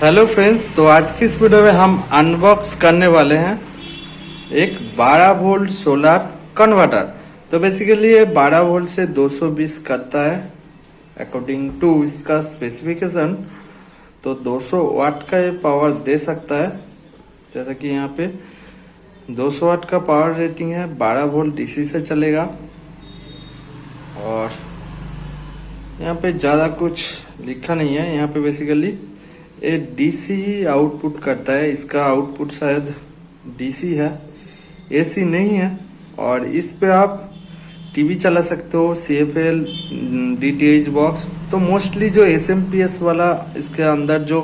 Hello friends, तो आज की इस वीडियो में हम अनबॉक्स करने वाले हैं एक 12 वोल्ट सोलर कन्वर्टर। तो बेसिकली ये 12 वोल्ट से 220 करता है अकॉर्डिंग टू इसका स्पेसिफिकेशन। तो 200 वाट का ये पावर दे सकता है, जैसा कि यहाँ पे 200 वाट का पावर रेटिंग है। 12 वोल्ट डीसी से चलेगा और यहाँ पे ज़्यादा कुछ लिखा नहीं है। यहाँ पे बेसिकली ये डीसी ही आउटपुट करता है। इसका आउटपुट शायद डीसी है, एसी नहीं है। और इस पे आप टीवी चला सकते हो, सीएफएल, डीटीएच बॉक्स। तो मोस्टली जो एसएमपीएस वाला इसके अंदर जो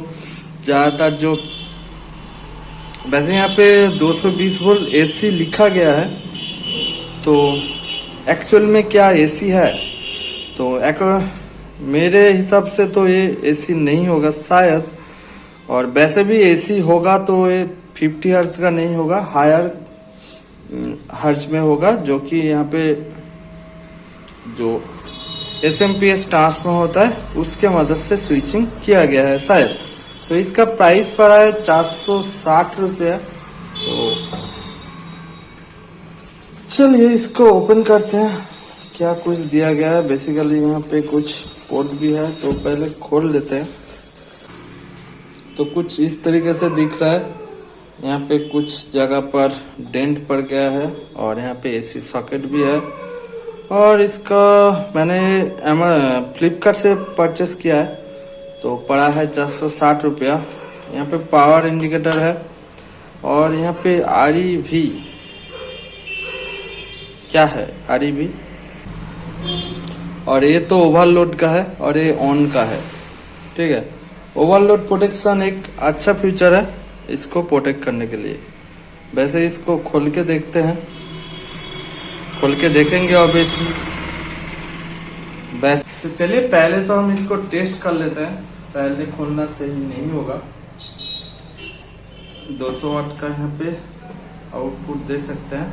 ज़्यादातर जो वैसे यहाँ पे 220 वोल्ट एसी लिखा गया है। तो एक्चुअल में क्या एसी है, तो मेरे हिसाब से तो ये एसी नहीं होगा शायद। और वैसे भी एसी होगा तो ये 50 हर्ट्ज का नहीं होगा, हायर हर्ट्ज में होगा, जो कि यहाँ पे जो एसएमपीएस ट्रांसफर होता है उसके मदद से स्विचिंग किया गया है शायद। तो इसका प्राइस पड़ा है 460 रुपये। तो चलिए इसको ओपन करते हैं, क्या कुछ दिया गया है। बेसिकली यहाँ पे कुछ पोर्ट भी है, तो पहले खोल लेते हैं। तो कुछ इस तरीके से दिख रहा है। यहाँ पे कुछ जगह पर डेंट पड़ गया है और यहाँ पे एसी सॉकेट भी है। और इसका मैंने फ्लिपकार्ट से परचेस किया है, तो पड़ा है 460 रुपया। यहाँ पे पावर इंडिकेटर है और यहाँ पे REV क्या है, REV। और ये तो ओवरलोड का है और ये ऑन का है, ठीक है। ओवरलोड प्रोटेक्शन एक अच्छा फीचर है इसको प्रोटेक्ट करने के लिए। वैसे इसको खोल के देखते हैं, खोल के देखेंगे ऑब्वियसली। बस तो चलिए पहले तो हम इसको टेस्ट कर लेते हैं। पहले खोलना सही नहीं होगा। 200 वाट का यहाँ पे आउटपुट दे सकते हैं।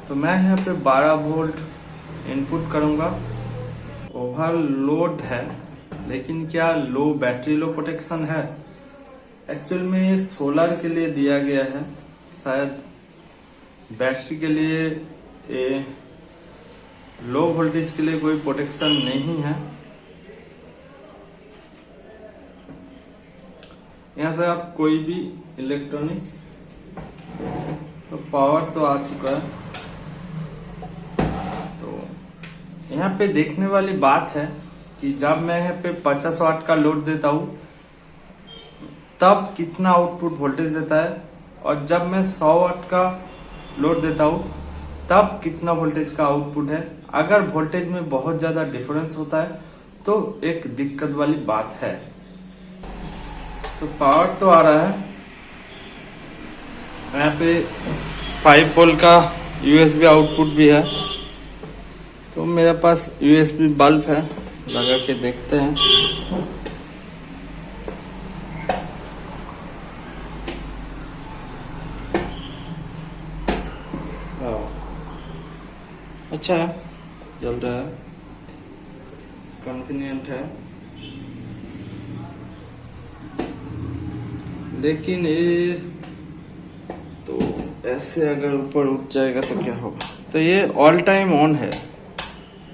तो मैं यहाँ पे 12 वोल्ट इनपुट करूँगा। ओवरलोड है, लेकिन क्या लो बैटरी लो प्रोटेक्शन है। एक्चुअल में ये सोलर के लिए दिया गया है, शायद बैटरी के लिए ये लो वोल्टेज के लिए कोई प्रोटेक्शन नहीं है। यहाँ से आप कोई भी इलेक्ट्रॉनिक्स, तो पावर तो आ चुका है। तो यहाँ पे देखने वाली बात है कि जब मैं यहाँ पे 50 वाट का लोड देता हूँ तब कितना आउटपुट वोल्टेज देता है, और जब मैं 100 वाट का लोड देता हूँ तब कितना वोल्टेज का आउटपुट है। अगर वोल्टेज में बहुत ज्यादा डिफरेंस होता है तो एक दिक्कत वाली बात है। तो पावर तो आ रहा है। यहाँ पे 5 वोल्ट का USB आउटपुट भी है। तो मेरे पास USB बल्ब है, लगा के देखते हैं। अच्छा है, जल रहा है, कन्वीनियंट है। लेकिन ये तो ऐसे अगर ऊपर उठ जाएगा तो क्या होगा। तो ये ऑल टाइम ऑन है,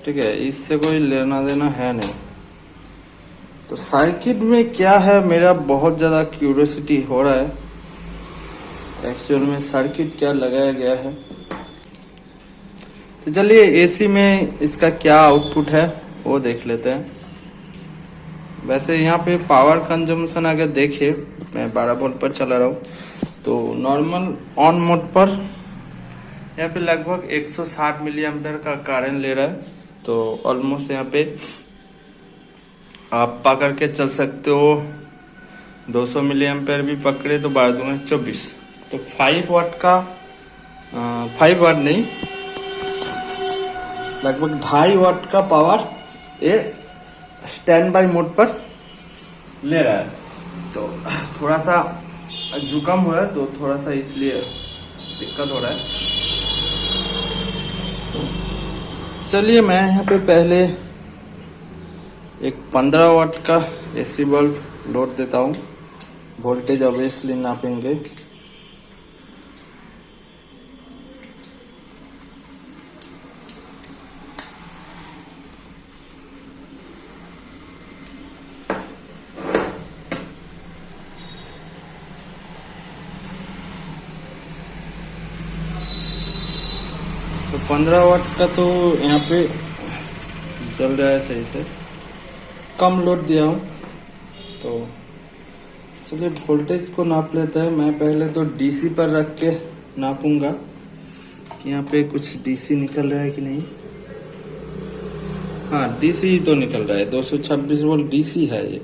ठीक है, इससे कोई लेना देना है नहीं। तो सर्किट में क्या है, मेरा बहुत ज़्यादा क्यूरियोसिटी हो रहा है एक्चुअल में सर्किट क्या लगाया गया है। तो चलिए एसी में इसका क्या आउटपुट है वो देख लेते हैं। वैसे यहाँ पे पावर कंजम्पशन अगर देखिए, मैं 12 वोल्ट पर चला रहा हूँ, तो नॉर्मल ऑन मोड पर यहाँ पे लगभग 160 मिली एम्पेयर का करंट ले रहा है। तो ऑलमोस्ट यहाँ पे आप पकड़ के चल सकते हो। 200 मिली एम्पेयर भी पकड़े तो 12 दूनी 24। तो 5 वाट का 5 वाट नहीं, लगभग 2.5 वाट का पावर ये स्टैंड बाई मोड पर ले रहा है। तो थोड़ा सा जुकाम हुआ है, तो थोड़ा सा इसलिए दिक्कत हो रहा है। चलिए मैं यहाँ पे पहले एक 15 वाट का एसी बल्ब लोड देता हूँ। वोल्टेज ऑब्वियसली नापेंगे। तो 15 वाट का तो यहाँ पे चल रहा है सही से, कम लोड दिया हूँ। तो चलिए वोल्टेज को नाप लेते हैं। मैं पहले तो डीसी पर रख के नापूंगा कि यहाँ पे कुछ डीसी निकल रहा है कि नहीं। हाँ, डीसी ही तो निकल रहा है, 226 वोल्ट डीसी है ये।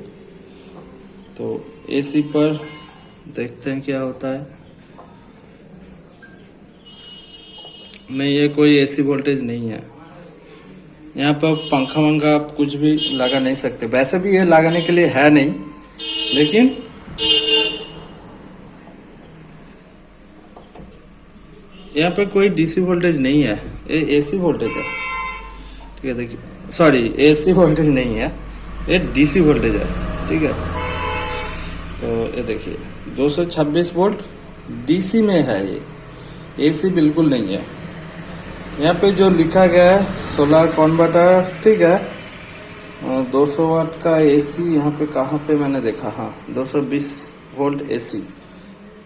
तो एसी पर देखते हैं क्या होता है। नहीं, ये कोई एसी वोल्टेज नहीं है। यहाँ पर पंखा वंखा आप कुछ भी लगा नहीं सकते, वैसे भी ये लगाने के लिए है नहीं, लेकिन यहाँ पे कोई डीसी वोल्टेज नहीं है, ये एसी वोल्टेज है। ठीक है, देखिए, सॉरी, एसी वोल्टेज नहीं है, ये डीसी वोल्टेज है। ठीक है, तो ये देखिए 226 वोल्ट डीसी में है, ये एसी बिल्कुल नहीं है। यहाँ पे जो लिखा गया है सोलर कन्वर्टर, ठीक है, 200 वाट का एसी, यहाँ पे कहाँ पे मैंने देखा, हाँ 220 वोल्ट एसी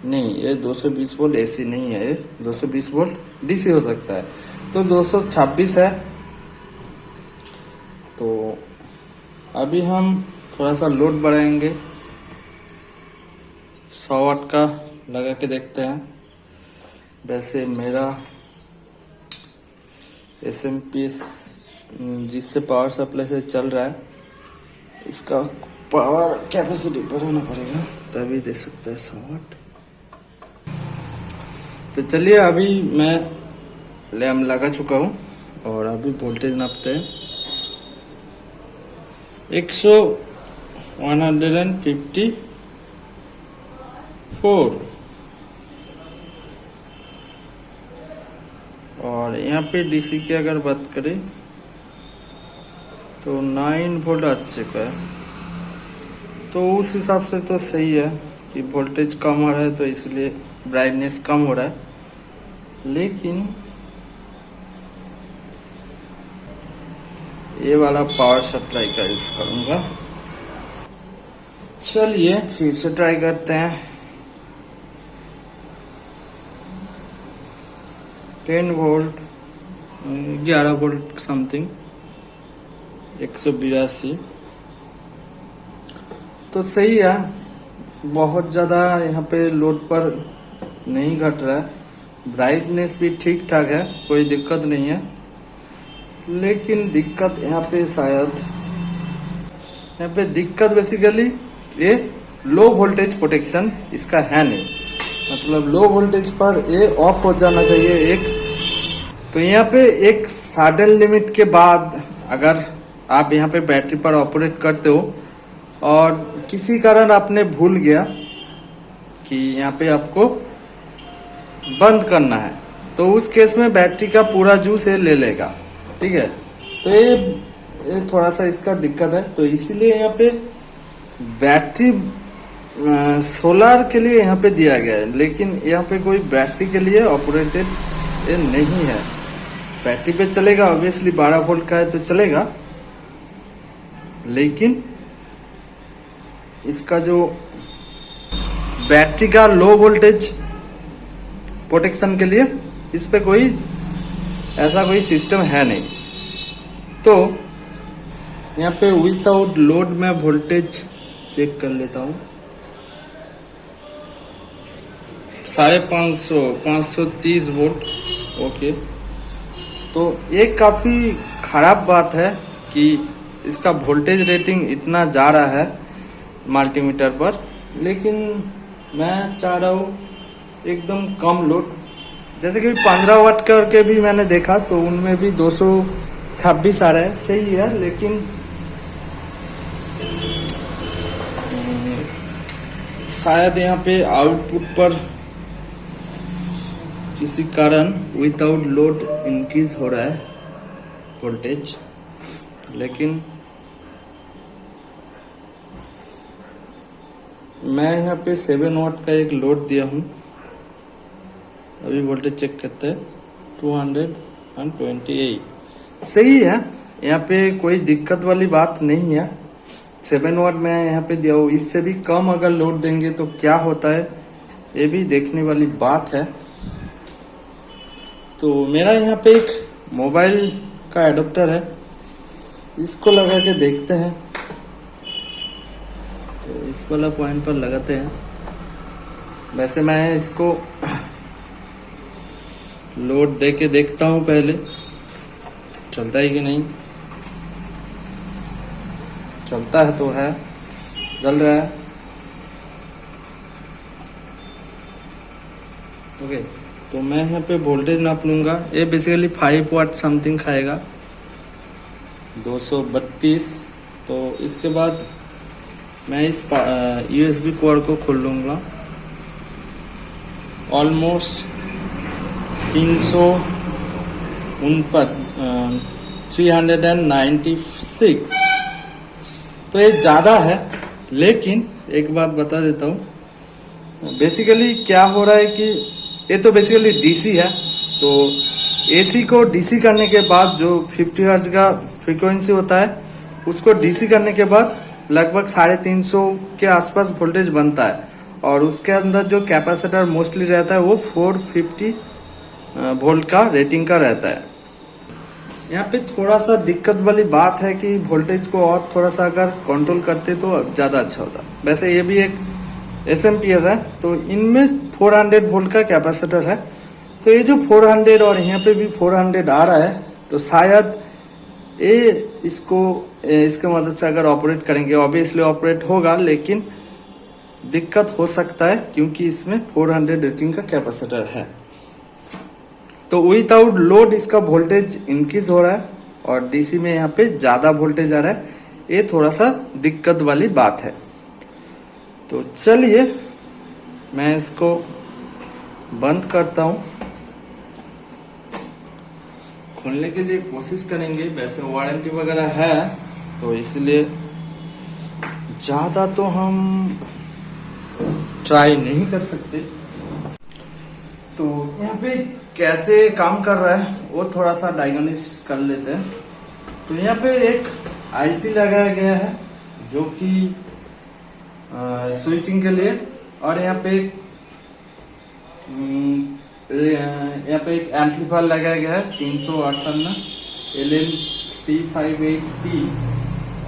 नहीं, ये 220 वोल्ट एसी नहीं है, ये 220 वोल्ट डीसी हो सकता है। तो 226 है। तो अभी हम थोड़ा सा लोड बढ़ाएंगे, 100 वाट का लगा के देखते हैं। वैसे मेरा एसएमपीएस जिससे पावर सप्लाई से चल रहा है, इसका पावर कैपेसिटी बढ़ाना पड़ेगा तभी दे सकता है 100 वाट। तो चलिए अभी मैं लैम्प लगा चुका हूँ और अभी वोल्टेज नापते हैं। 154 और यहाँ पे डीसी की अगर बात करें तो 9 वोल्ट आ चुका है। तो उस हिसाब से तो सही है कि वोल्टेज कम हो रहा है, तो इसलिए ब्राइटनेस कम हो रहा है। लेकिन ये वाला पावर सप्लाई का यूज करूंगा। चलिए फिर से ट्राई करते हैं। 10 वोल्ट, 11 वोल्ट समथिंग, 182। तो सही है, बहुत ज़्यादा यहाँ पे लोड पर नहीं घट रहा है। ब्राइटनेस भी ठीक ठाक है, कोई दिक्कत नहीं है। लेकिन दिक्कत यहाँ पे शायद, यहाँ पे दिक्कत बेसिकली ये लो वोल्टेज प्रोटेक्शन इसका है नहीं। मतलब लो वोल्टेज पर ये ऑफ हो जाना चाहिए एक। तो यहाँ पे एक सडन लिमिट के बाद अगर आप यहाँ पे बैटरी पर ऑपरेट करते हो और किसी कारण आपने भूल गया कि यहाँ पे आपको बंद करना है, तो उस केस में बैटरी का पूरा जूस ये ले लेगा। ठीक है, तो ये थोड़ा सा इसका दिक्कत है। तो इसीलिए यहाँ पे बैटरी सोलर के लिए यहाँ पे दिया गया है, लेकिन यहाँ पे कोई बैटरी के लिए ऑपरेटेड ये नहीं है। बैटरी पे चलेगा, ऑब्वियसली 12 वोल्ट का है तो चलेगा, लेकिन इसका जो बैटरी का लो वोल्टेज प्रोटेक्शन के लिए इस पे कोई ऐसा कोई सिस्टम है नहीं। तो यहाँ पे विदाउट लोड में वोल्टेज चेक कर लेता हूँ। 550 530 वोल्ट। ओके, तो ये काफ़ी ख़राब बात है कि इसका वोल्टेज रेटिंग इतना जा रहा है मल्टीमीटर पर, लेकिन मैं चाह रहा हूँ एकदम कम लोड। जैसे कि 15 वाट करके भी मैंने देखा तो उनमें भी 226 आ रहा है, सही है। लेकिन शायद यहाँ पे आउटपुट पर किसी कारण विदाउट लोड इंक्रीज हो रहा है वोल्टेज, लेकिन मैं यहाँ पे 7 वाट का एक लोड दिया हूँ। अभी वोल्टेज चेक करते हैं, 228 सही है। यहाँ पे कोई दिक्कत वाली बात नहीं है। 7 वाट मैं यहाँ पे दिया हूँ। इससे भी कम अगर लोड देंगे तो क्या होता है, ये भी देखने वाली बात है। तो मेरा यहाँ पे एक मोबाइल का एडाप्टर है, इसको लगा के देखते हैं। तो इस वाला पॉइंट पर लगाते हैं। वैसे मैं इसको लोड दे के देखता हूँ पहले, चलता है कि नहीं। चलता है तो है, चल रहा है। ओके, तो मैं यहाँ पे वोल्टेज नाप लूँगा। ये बेसिकली 5 वाट समथिंग खाएगा, 232। तो इसके बाद मैं इस USB कोड को खोल लूँगा। ऑलमोस्ट 396। तो ये ज़्यादा है, लेकिन एक बात बता देता हूँ। बेसिकली क्या हो रहा है कि ये तो बेसिकली DC है। तो AC को DC करने के बाद जो 50 हर्ट्ज का फ्रीक्वेंसी होता है, उसको DC करने के बाद लगभग 350 के आसपास वोल्टेज बनता है। और उसके अंदर जो कैपेसिटर मोस्टली रहता है वो 450 वोल्ट का रेटिंग का रहता है। यहाँ पे थोड़ा सा दिक्कत वाली बात है कि वोल्टेज को और थोड़ा सा अगर कंट्रोल करते तो ज़्यादा अच्छा होता। वैसे ये भी एक SMPS है, तो इनमें 400 वोल्ट का कैपेसिटर है। तो ये जो 400 और यहाँ पे भी 400 आ रहा है, तो शायद ये इसके मदद से अगर ऑपरेट करेंगे, ऑब्वियसली ऑपरेट होगा, लेकिन दिक्कत हो सकता है क्योंकि इसमें 400 रेटिंग का कैपेसिटर है। तो विदाउट लोड इसका वोल्टेज इंक्रीज हो रहा है और DC में यहाँ पे ज़्यादा वोल्टेज आ रहा है। ये थोड़ा सा दिक्कत वाली बात है। तो चलिए मैं इसको बंद करता हूँ। खोलने के लिए कोशिश करेंगे। वैसे वारंटी वगैरह है, तो इसलिए ज़्यादा तो हम ट्राई नहीं कर सकते। तो यहाँ पे कैसे काम कर रहा है वो थोड़ा सा डायग्नोसिस कर लेते हैं। तो यहाँ पे एक IC लगाया गया है जो कि स्विचिंग के लिए, और यहाँ पे एक एम्पलीफायर लगाया गया है 358 LM358P,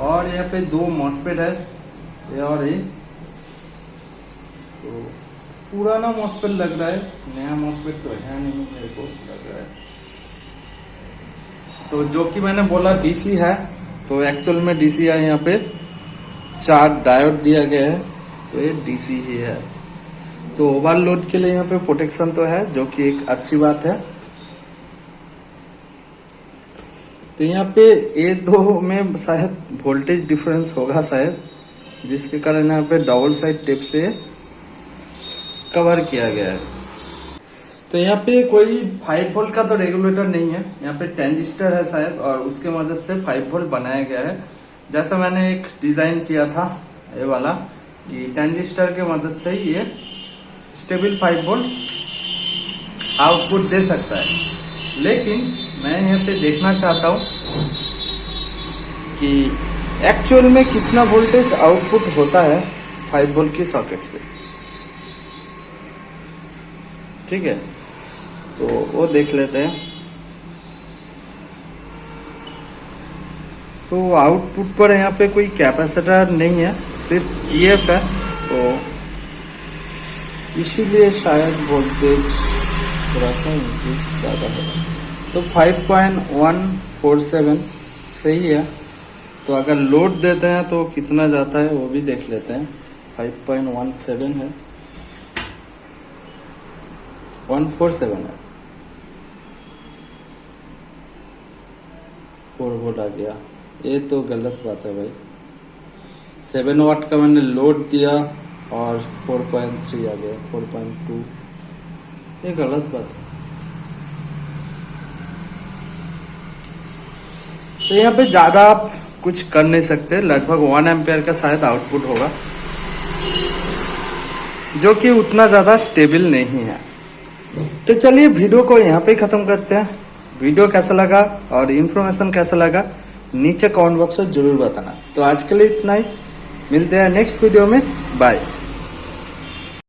और यहाँ पे 2 मॉसफेट है, ये और ये। तो पुराना मॉसफेट लग रहा है, नया मॉसफेट तो है नहीं मेरे को लग रहा है। तो जो कि मैंने बोला DC है, तो एक्चुअल में DC है। यहाँ पे 4 डायोड दिया गया है, तो ये DC ही है। तो ओवरलोड के लिए यहाँ पे प्रोटेक्शन तो है, जो कि एक अच्छी बात है। तो यहाँ पे ये 2 में शायद वोल्टेज डिफरेंस होगा शायद, जिसके कारण यहाँ पे डबल साइड टेप से कवर किया गया है। तो यहाँ पे कोई 5 वोल्ट का तो रेगुलेटर नहीं है, यहाँ पे ट्रांजिस्टर है शायद, और उसके मदद से 5 वोल्ट बनाया गया है। जैसा मैंने एक डिजाइन किया था ये वाला, कि ट्रांजिस्टर के मदद से ही ये स्टेबल 5 वोल्ट आउटपुट दे सकता है। लेकिन मैं यहाँ पे देखना चाहता हूँ कि एक्चुअल में कितना वोल्टेज आउटपुट होता है 5 वोल्ट की सॉकेट से। ठीक है, तो वो देख लेते हैं। तो आउटपुट पर यहाँ पे कोई कैपेसिटर नहीं है, सिर्फ EF है, तो इसीलिए शायद वोल्टेज थोड़ा सा इंक्रीज ज़्यादा है। तो 5.147 सही है। तो अगर लोड देते हैं तो कितना जाता है वो भी देख लेते हैं। 5.17 है, 147 है, 4 वोल्ट आ गया। ये तो गलत बात है भाई। 7 वाट का मैंने लोड दिया और 4.3 आ गया, 4.2। ये गलत बात है। तो यहाँ पे ज़्यादा आप कुछ कर नहीं सकते, लगभग 1 एम्पेयर का शायद आउटपुट होगा। जो कि उतना ज़्यादा स्टेबल नहीं है। तो चलिए वीडियो को यहाँ पे ख़त्म करते हैं। वीडियो कैसा लगा और इन्फॉर्मेशन कैसा लगा नीचे कमेंट बॉक्स में जरूर बताना। तो आज के लिए इतना ही, मिलते हैं नेक्स्ट वीडियो में, बाय।